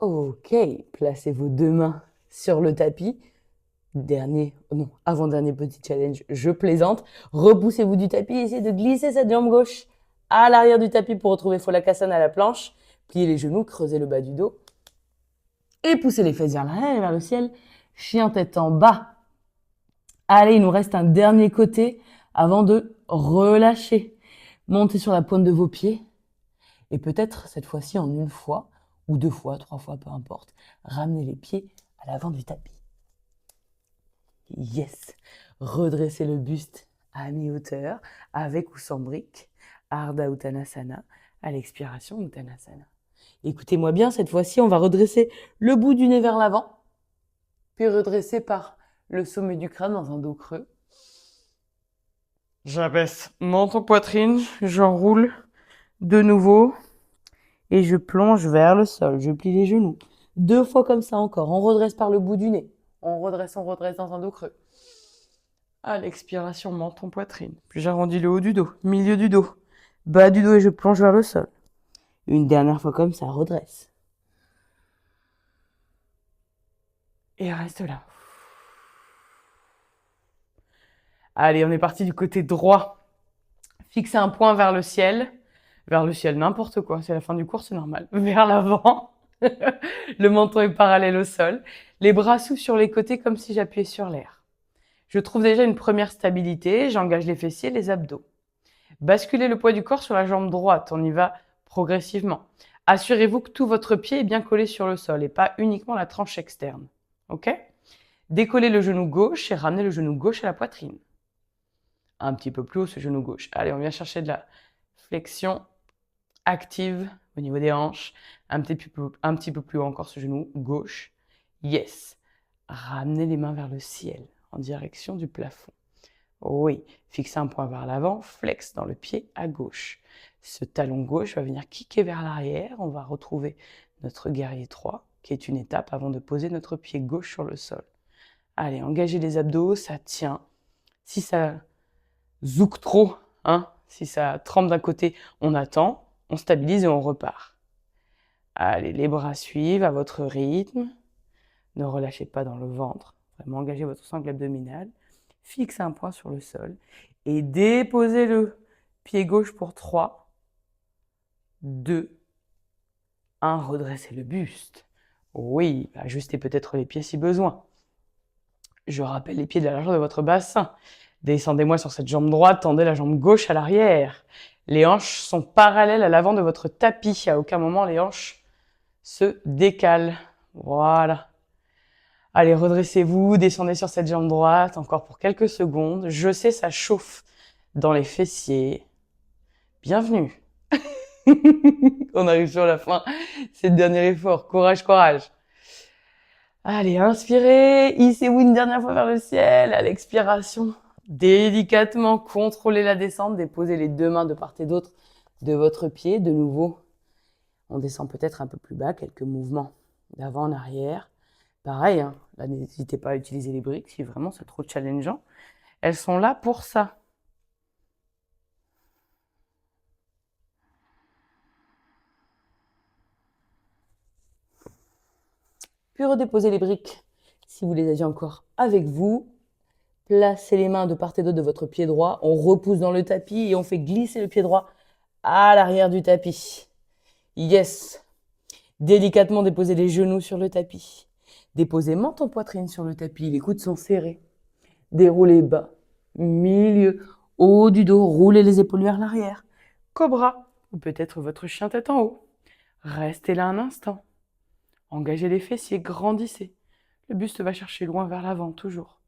Ok, placez vos deux mains sur le tapis. Avant-dernier petit challenge, je plaisante. Repoussez-vous du tapis, essayez de glisser cette jambe gauche à l'arrière du tapis pour retrouver Pholakasana à la planche. Pliez les genoux, creusez le bas du dos. Et poussez les fesses vers l'arrière et vers le ciel. Chien tête en bas. Allez, il nous reste un dernier côté avant de relâcher. Montez sur la pointe de vos pieds. Et peut-être cette fois-ci en une fois, ou 2 fois, 3 fois, peu importe. Ramenez les pieds à l'avant du tapis. Yes! Redressez le buste à mi-hauteur, avec ou sans brique. Ardha Uttanasana. À l'expiration, Uttanasana. Écoutez-moi bien, cette fois-ci, on va redresser le bout du nez vers l'avant, puis redresser par le sommet du crâne dans un dos creux. J'abaisse menton poitrine, j'enroule de nouveau et je plonge vers le sol. Je plie les genoux. 2 fois comme ça encore. On redresse par le bout du nez. On redresse dans un dos creux. À l'expiration, menton poitrine. Puis j'arrondis le haut du dos, milieu du dos, bas du dos et je plonge vers le sol. Une dernière fois comme ça, redresse. Et reste là. Allez, on est parti du côté droit. Fixez un point vers le ciel. Vers le ciel, n'importe quoi. C'est la fin du cours, c'est normal. Vers l'avant. Le menton est parallèle au sol. Les bras souples sur les côtés comme si j'appuyais sur l'air. Je trouve déjà une première stabilité. J'engage les fessiers, les abdos. Basculez le poids du corps sur la jambe droite. On y va progressivement. Assurez-vous que tout votre pied est bien collé sur le sol et pas uniquement la tranche externe. Ok? Décollez le genou gauche et ramenez le genou gauche à la poitrine. Un petit peu plus haut ce genou gauche. Allez, on vient chercher de la flexion active au niveau des hanches. Un petit peu plus haut encore ce genou gauche. Yes. Ramenez les mains vers le ciel en direction du plafond. Oui, fixez un point vers l'avant, flex dans le pied à gauche. Ce talon gauche va venir kicker vers l'arrière. On va retrouver notre guerrier 3, qui est une étape avant de poser notre pied gauche sur le sol. Allez, engagez les abdos, ça tient. Si ça zouk trop, hein, si ça tremble d'un côté, on attend, on stabilise et on repart. Allez, les bras suivent à votre rythme. Ne relâchez pas dans le ventre. Vraiment, engagez votre sangle abdominale. Fixez un point sur le sol et déposez le pied gauche pour 3, 2, 1. Redressez le buste. Oui, ajustez peut-être les pieds si besoin. Je rappelle les pieds de la largeur de votre bassin. Descendez-moi sur cette jambe droite, tendez la jambe gauche à l'arrière. Les hanches sont parallèles à l'avant de votre tapis. À aucun moment les hanches se décalent. Voilà. Allez, redressez-vous, descendez sur cette jambe droite, encore pour quelques secondes. Je sais, ça chauffe dans les fessiers. Bienvenue. On arrive sur la fin. C'est le dernier effort. Courage, courage. Allez, inspirez. Hissez-vous une dernière fois vers le ciel. À l'expiration, délicatement contrôlez la descente. Déposez les deux mains de part et d'autre de votre pied. De nouveau, on descend peut-être un peu plus bas. Quelques mouvements d'avant en arrière. Pareil, hein, là, n'hésitez pas à utiliser les briques si vraiment c'est trop challengeant. Elles sont là pour ça. Puis redéposez les briques si vous les aviez encore avec vous. Placez les mains de part et d'autre de votre pied droit. On repousse dans le tapis et on fait glisser le pied droit à l'arrière du tapis. Yes. Délicatement déposez les genoux sur le tapis. Déposez menton poitrine sur le tapis. Les coudes sont serrés. Déroulez bas, milieu, haut du dos. Roulez les épaules vers l'arrière. Cobra ou peut-être votre chien tête en haut. Restez là un instant. Engagez les fessiers, grandissez. Le buste va chercher loin vers l'avant, toujours.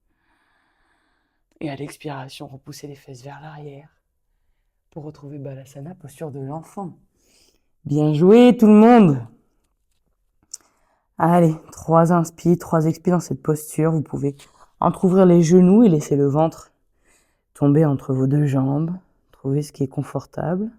Et à l'expiration, repoussez les fesses vers l'arrière pour retrouver Balasana, posture de l'enfant. Bien joué tout le monde. Allez, 3 inspires, 3 expires dans cette posture. Vous pouvez entrouvrir les genoux et laisser le ventre tomber entre vos deux jambes. Trouvez ce qui est confortable.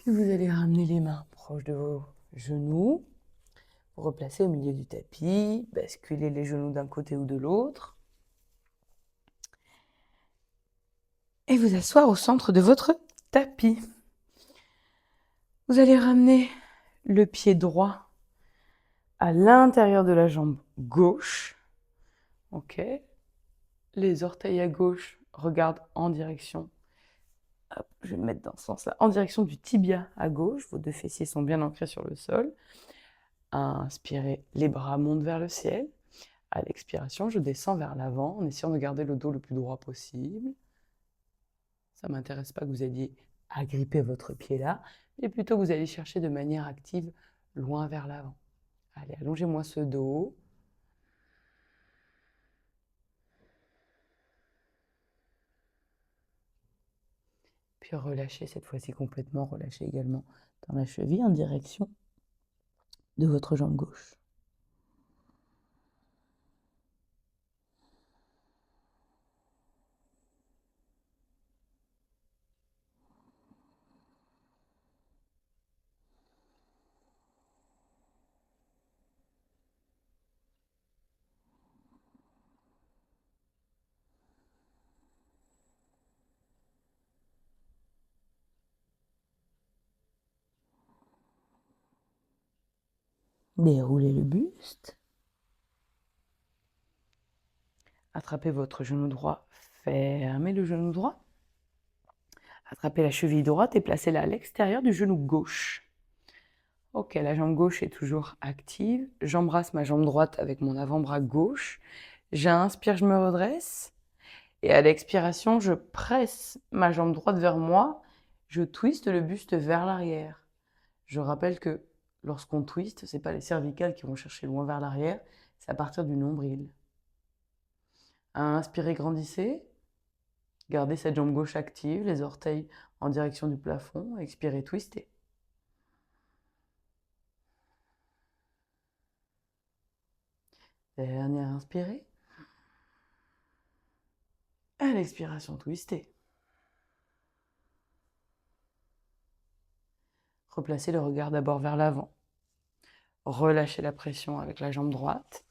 Puis vous allez ramener les mains proches de vos genoux. Vous replacez au milieu du tapis, basculez les genoux d'un côté ou de l'autre. Et vous asseoir au centre de votre tapis. Vous allez ramener le pied droit à l'intérieur de la jambe gauche. Ok. Les orteils à gauche regardent en direction. Hop, je vais me mettre dans ce sens-là, en direction du tibia à gauche. Vos deux fessiers sont bien ancrés sur le sol. Inspirez, les bras montent vers le ciel. À l'expiration, je descends vers l'avant en essayant de garder le dos le plus droit possible. Ça ne m'intéresse pas que vous alliez agripper votre pied là, mais plutôt que vous allez chercher de manière active loin vers l'avant. Allez, allongez-moi ce dos. Puis relâchez cette fois-ci complètement, relâchez également dans la cheville en direction de votre jambe gauche. Déroulez le buste. Attrapez votre genou droit, fermez le genou droit. Attrapez la cheville droite et placez-la à l'extérieur du genou gauche. Ok, la jambe gauche est toujours active. J'embrasse ma jambe droite avec mon avant-bras gauche. J'inspire, je me redresse. Et à l'expiration, je presse ma jambe droite vers moi. Je twiste le buste vers l'arrière. Je rappelle que lorsqu'on twiste, ce n'est pas les cervicales qui vont chercher loin vers l'arrière, c'est à partir du nombril. Inspirez, grandissez. Gardez cette jambe gauche active, les orteils en direction du plafond. Expirez, twistez. Dernière inspirée. À l'expiration, twistez. Replacez le regard d'abord vers l'avant. Relâchez la pression avec la jambe droite.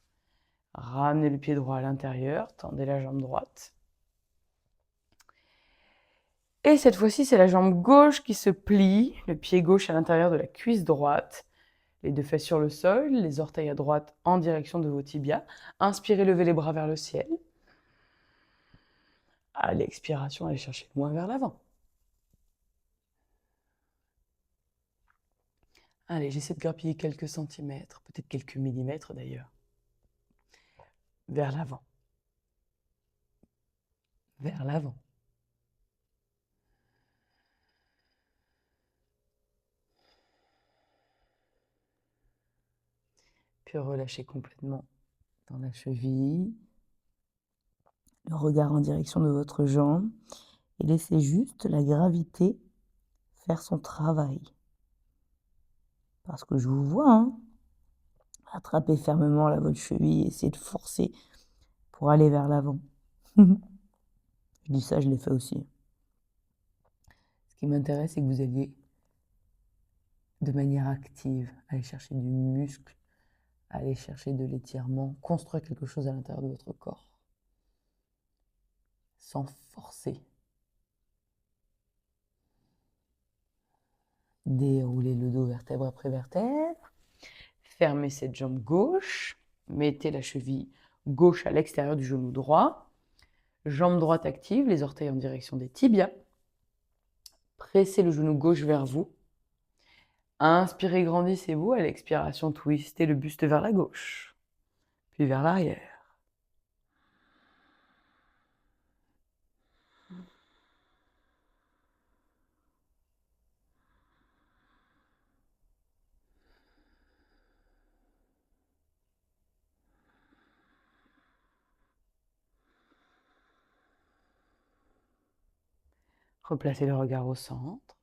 Ramenez le pied droit à l'intérieur, tendez la jambe droite. Et cette fois-ci, c'est la jambe gauche qui se plie, le pied gauche à l'intérieur de la cuisse droite. Les deux fesses sur le sol, les orteils à droite en direction de vos tibias. Inspirez, levez les bras vers le ciel. À l'expiration, allez chercher loin vers l'avant. Allez, j'essaie de grappiller quelques centimètres, peut-être quelques millimètres d'ailleurs. Vers l'avant. Vers l'avant. Puis relâchez complètement dans la cheville. Le regard en direction de votre jambe. Et laissez juste la gravité faire son travail. Parce que je vous vois, hein. Attrapez fermement là votre cheville, essayez de forcer pour aller vers l'avant. Je dis ça, je l'ai fait aussi. Ce qui m'intéresse, c'est que vous alliez de manière active aller chercher du muscle, aller chercher de l'étirement, construire quelque chose à l'intérieur de votre corps, sans forcer. Déroulez le dos vertèbre après vertèbre. Fermez cette jambe gauche. Mettez la cheville gauche à l'extérieur du genou droit. Jambe droite active, les orteils en direction des tibias. Pressez le genou gauche vers vous. Inspirez, grandissez-vous. À l'expiration, twistez le buste vers la gauche, puis vers l'arrière. Replacez le regard au centre.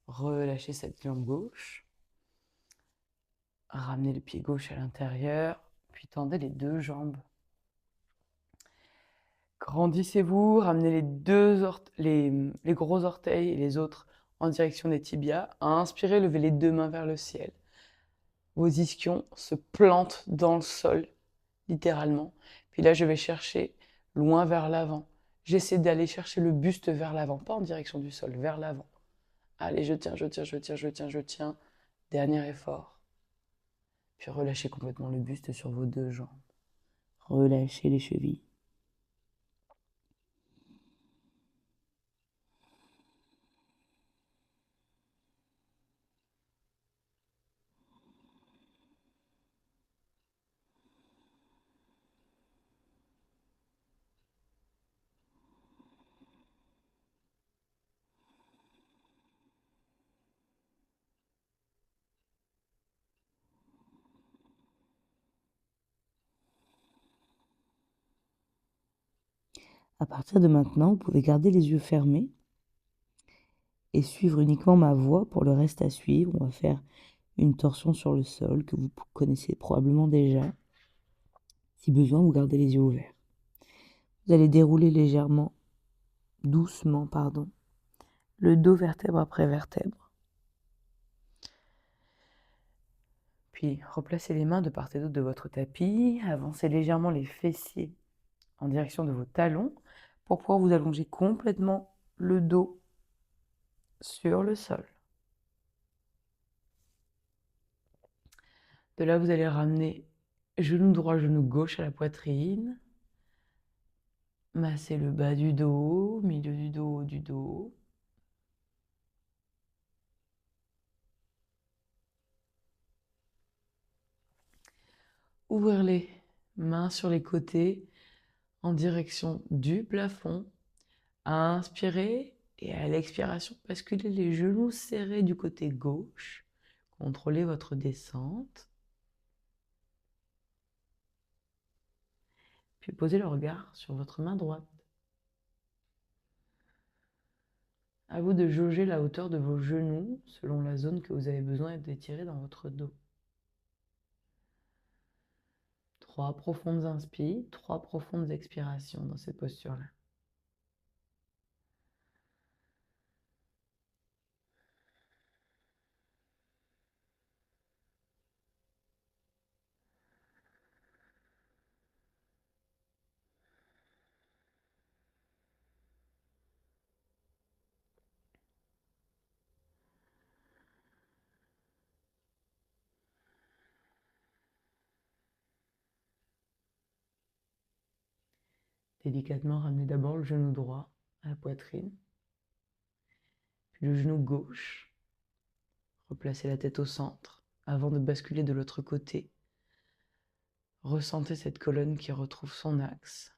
Relâchez cette jambe gauche. Ramenez le pied gauche à l'intérieur, puis tendez les deux jambes. Grandissez-vous, ramenez les gros orteils et les autres en direction des tibias. Inspirez, levez les deux mains vers le ciel. Vos ischions se plantent dans le sol, littéralement. Puis là, je vais chercher loin vers l'avant. J'essaie d'aller chercher le buste vers l'avant, pas en direction du sol, vers l'avant. Allez, je tiens, je tiens, je tiens, je tiens, je tiens. Dernier effort. Puis relâchez complètement le buste sur vos deux jambes. Relâchez les chevilles. À partir de maintenant, vous pouvez garder les yeux fermés et suivre uniquement ma voix pour le reste à suivre. On va faire une torsion sur le sol que vous connaissez probablement déjà. Si besoin, vous gardez les yeux ouverts. Vous allez dérouler légèrement, doucement, le dos vertèbre après vertèbre. Puis replacez les mains de part et d'autre de votre tapis. Avancez légèrement les fessiers en direction de vos talons pour pouvoir vous allonger complètement le dos sur le sol. De là, vous allez ramener genou droit, genou gauche à la poitrine. Massez le bas du dos, milieu du dos, haut du dos. Ouvrir les mains sur les côtés en direction du plafond. Inspirez et à l'expiration, basculez les genoux serrés du côté gauche. Contrôlez votre descente. Puis posez le regard sur votre main droite. À vous de jauger la hauteur de vos genoux selon la zone que vous avez besoin d'étirer dans votre dos. 3 profondes inspires, 3 profondes expirations dans cette posture-là. Délicatement, ramenez d'abord le genou droit à la poitrine, puis le genou gauche. Replacez la tête au centre avant de basculer de l'autre côté. Ressentez cette colonne qui retrouve son axe.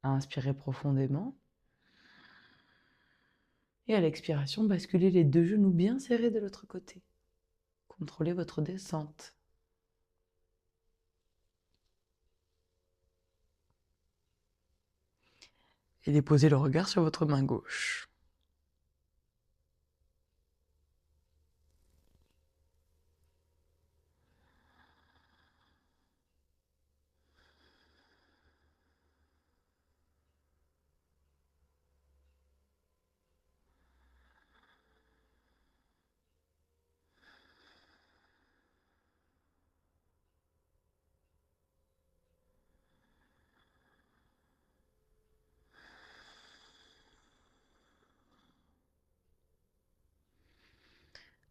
Inspirez profondément. Et à l'expiration, basculez les deux genoux bien serrés de l'autre côté. Contrôlez votre descente. Et déposez le regard sur votre main gauche.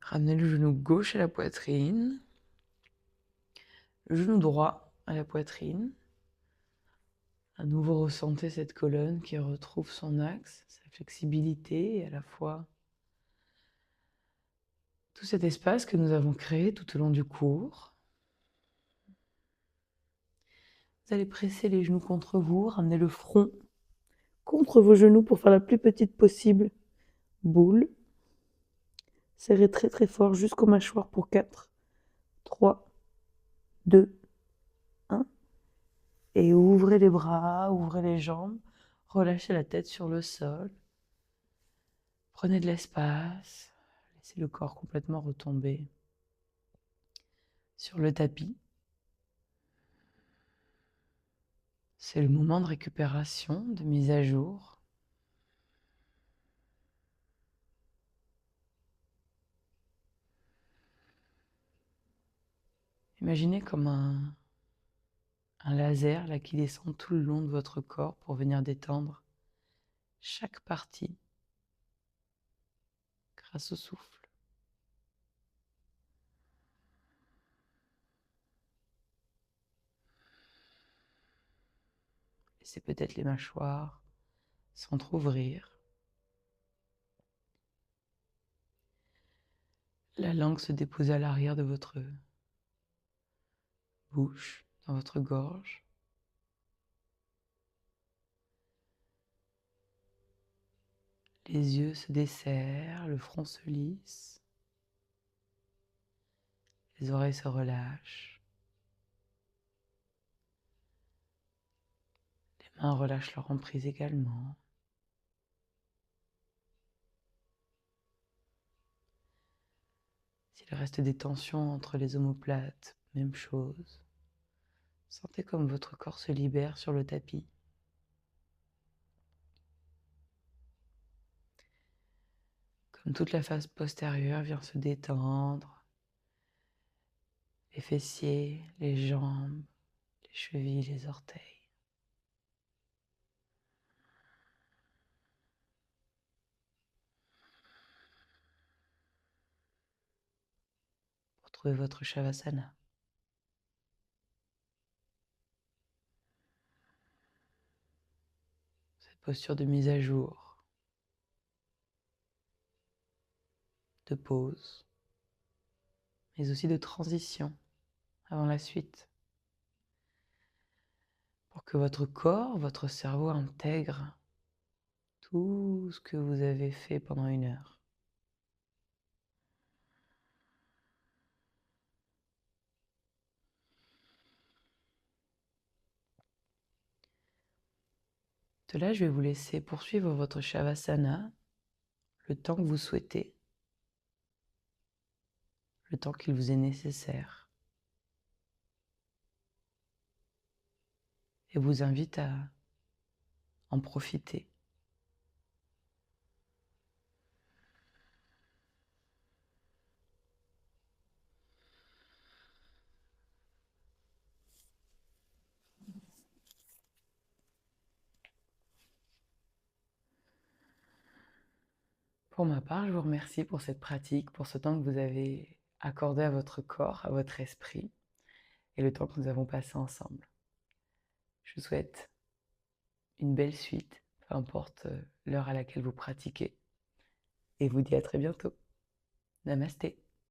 Ramenez le genou gauche à la poitrine. Le genou droit à la poitrine. À nouveau, ressentez cette colonne qui retrouve son axe, sa flexibilité et à la fois tout cet espace que nous avons créé tout au long du cours. Vous allez presser les genoux contre vous, ramener le front contre vos genoux pour faire la plus petite possible boule. Serrez très très fort jusqu'aux mâchoires pour 4, 3, 2, 1. Et ouvrez les bras, ouvrez les jambes, relâchez la tête sur le sol. Prenez de l'espace, laissez le corps complètement retomber sur le tapis. C'est le moment de récupération, de mise à jour. Imaginez comme un laser là, qui descend tout le long de votre corps pour venir détendre chaque partie grâce au souffle. Laissez peut-être les mâchoires s'entrouvrir. La langue se déposer à l'arrière de votre bouche, dans votre gorge. Les yeux se desserrent, le front se lisse. Les oreilles se relâchent. Les mains relâchent leur emprise également. S'il reste des tensions entre les omoplates, même chose. Sentez comme votre corps se libère sur le tapis. Comme toute la face postérieure vient se détendre. Les fessiers, les jambes, les chevilles, les orteils. Pour Retrouvez votre Shavasana. Cette posture de mise à jour, de pause, mais aussi de transition avant la suite. Pour que votre corps, votre cerveau intègre tout ce que vous avez fait pendant 1 heure. De là, je vais vous laisser poursuivre votre Shavasana le temps que vous souhaitez, le temps qu'il vous est nécessaire. Et vous invite à en profiter. Pour ma part, je vous remercie pour cette pratique, pour ce temps que vous avez accordé à votre corps, à votre esprit, et le temps que nous avons passé ensemble. Je vous souhaite une belle suite, peu importe l'heure à laquelle vous pratiquez, et vous dis à très bientôt. Namasté.